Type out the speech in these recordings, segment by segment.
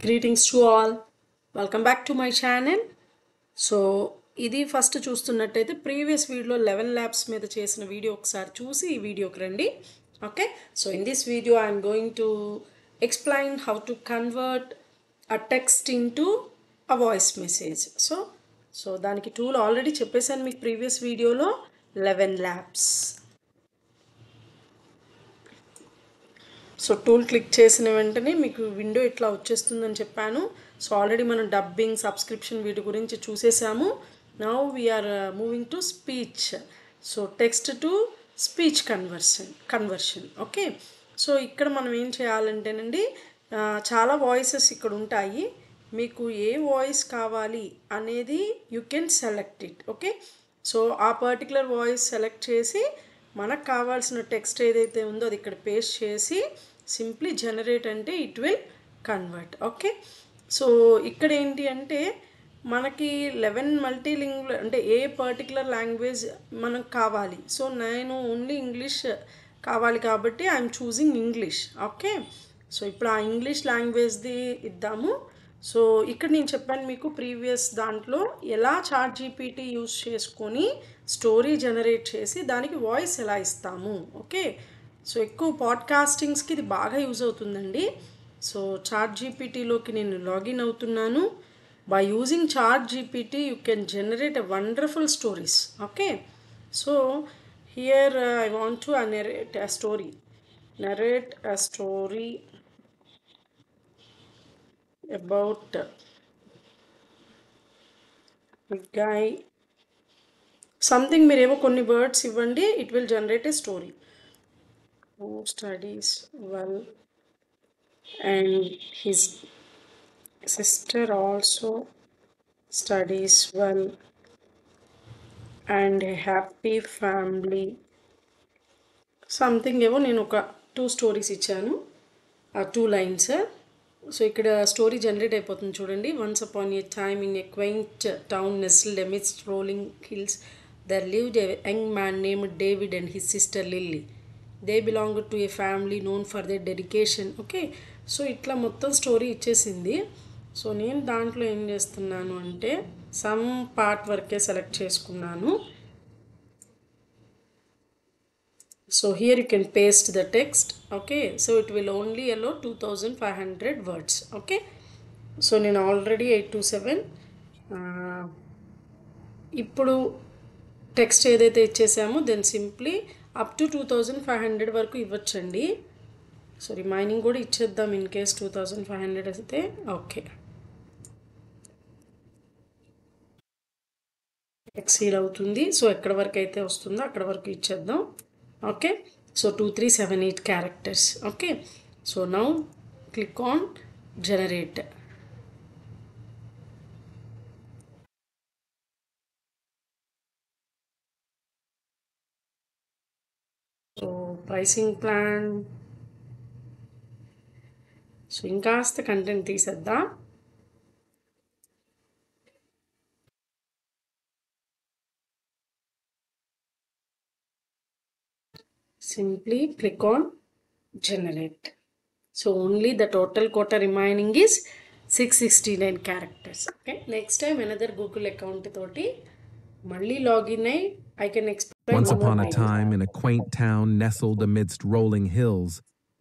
Greetings to all. Welcome back to my channel. So ఇది first చూస్తున్నట్టయితే previous వీడియోలో 11 labs మీద చేసిన వీడియో ఒకసారి చూసి ఈ వీడియోకి రండి. Okay, so in this video I'm going to explain how to convert a text into a voice message. So దానికి టూల్ ఆల్రెడీ చెప్పేశాను మీకు ప్రీవియస్ వీడియోలో 11 ల్యాబ్స్. సో టూల్ క్లిక్ చేసిన వెంటనే మీకు విండో ఇట్లా వచ్చేస్తుందని చెప్పాను. సో ఆల్రెడీ మనం డబ్బింగ్ సబ్స్క్రిప్షన్ వీటి గురించి చూసేసాము. Now we are moving to speech. So text to speech conversion. Okay, so ఇక్కడ మనం ఏం చేయాలంటేనండి, చాలా వాయిసెస్ ఇక్కడ ఉంటాయి. మీకు ఏ వాయిస్ కావాలి అనేది you can select it. Okay, so ఆ పర్టికులర్ వాయిస్ సెలెక్ట్ చేసి మనకు కావాల్సిన టెక్స్ట్ ఏదైతే ఉందో అది ఇక్కడ పేస్ట్ చేసి సింప్లీ జనరేట్ అంటే it will convert. Okay, so ఇక్కడ ఏంటి అంటే మనకి 11 మల్టీలింగ్వల్ అంటే ఏ పర్టికులర్ లాంగ్వేజ్ మనకు కావాలి. సో నేను ఓన్లీ ఇంగ్లీష్ కావాలి కాబట్టి I'm choosing English. Okay, so ఇప్పుడు ఆ ఇంగ్లీష్ లాంగ్వేజ్ది ఇద్దాము. సో ఇక్కడ నేను చెప్పాను మీకు ప్రీవియస్ దాంట్లో ఎలా చాట్ జీపీటీ యూజ్ చేసుకొని స్టోరీ జనరేట్ చేసి దానికి వాయిస్ ఎలా ఇస్తాము. ఓకే, సో ఎక్కువ పాడ్కాస్టింగ్స్కి ఇది బాగా యూజ్ అవుతుందండి. సో చాట్ జీపీటీలోకి నేను లాగిన్ అవుతున్నాను. By using chat GPT you can generate a wonderful stories. Okay, so here I want to narrate a story about a guy something. మీరేమో కొన్ని వర్డ్స్ ఇవ్వండి, it will generate a story. Who studies well and his sister also studies well and a happy family. Something ఏవో నేను ఒక 2 stories ఇచ్చాను, ఆ 2 lines. So ఇక్కడ story generate అయిపోతుంది చూడండి. Once upon a time in a quaint town nestled amidst rolling hills there lived a young man named David and his sister Lily. They belonged to a family known for their dedication. Okay, so ఇట్లా మొత్తం story ఇచ్చేసింది. So నేను దాంట్లో ఏం చేస్తున్నాను అంటే some part వరకే select చేసుకున్నాను. So here you can paste the text. Okay, so it will only allow 2500 words. Okay, so నేను ఆల్రెడీ 827 ఇప్పుడు టెక్స్ట్ ఏదైతే ఇచ్చేసామో దెన్ సింప్లీ అప్ టు 2500 వరకు ఇవ్వచ్చండి. సో రిమైనింగ్ కూడా ఇచ్చేద్దాం ఇన్ కేస్ 2500 అయితే. ఓకే, ఎక్సీడ్ అవుతుంది. సో ఎక్కడ వరకు అయితే వస్తుందో అక్కడ వరకు ఇచ్చేద్దాం. Okay, so 2378 characters. Okay, so now click on generate. So pricing plan. So ఇంకాస్త కంటెంట్ తీసేద్దాం. Simply click on generate. So only the total quota remaining is 669 characters. Okay, next time another Google account toti malli login ai I can explain. Once upon a time, in a quaint town nestled amidst rolling hills,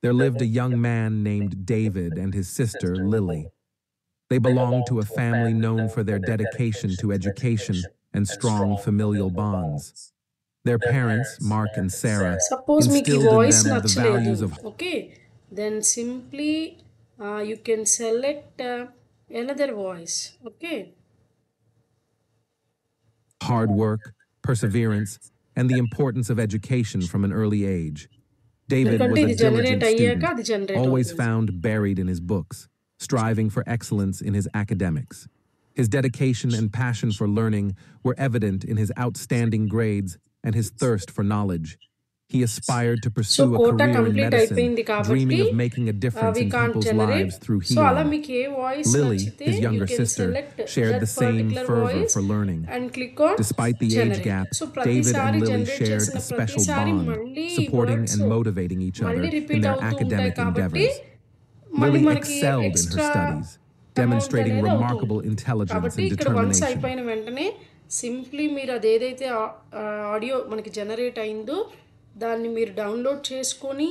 there lived a young man named David and his sister Lily. They belonged to a family known for their dedication to education and strong familial bonds. Their parents, Mark and Sarah, instilled in them the values of okay, then simply you can select another voice. Okay, hard work, perseverance, and the importance of education from an early age. David was a diligent student, always found buried in his books, striving for excellence in his academics. His dedication and passion for learning were evident in his outstanding grades and his thirst for knowledge. He aspired to pursue a career in medicine, dreaming of making a difference in people's lives through healing. Lily, his younger sister, shared the same fervor for learning. Despite the age gap, David and Lily shared a special bond, supporting and motivating each other in their academic endeavors. Lily excelled in her studies, demonstrating అనేది remarkable అవుతుంది. intelligence కాబట్టి and ఇక్కడ once determination. అయిపోయిన వెంటనే simply మీరు అదేదైతే audio మనకి generate అయిందో దాన్ని మీరు డౌన్లోడ్ చేసుకొని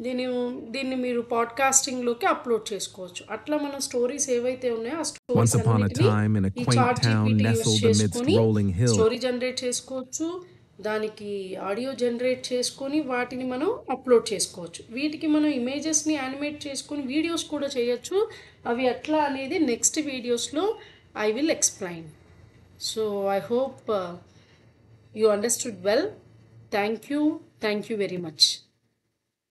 దీన్ని దీన్ని మీరు పాడ్కాస్టింగ్లోకి అప్లోడ్ చేసుకోవచ్చు. అట్లా మన స్టోరీస్ ఏవైతే ఉన్నాయో ఆ Once స్టోరీస్ upon a అన్నిటినీ time, in a ఈ quaint chat town GPT use nestled amidst చేసుకొని rolling hills, స్టోరీ జనరేట్ చేసుకోవచ్చు. దానికి ఆడియో జనరేట్ చేసుకొని వాటిని మనం అప్లోడ్ చేసుకోవచ్చు. వీటికి మనం ఇమేజెస్ని యానిమేట్ చేసుకొని వీడియోస్ కూడా చేయొచ్చు. అవి ఎట్లా అనేది నెక్స్ట్ వీడియోస్లో I will explain. So I hope you understood well. Thank you very much.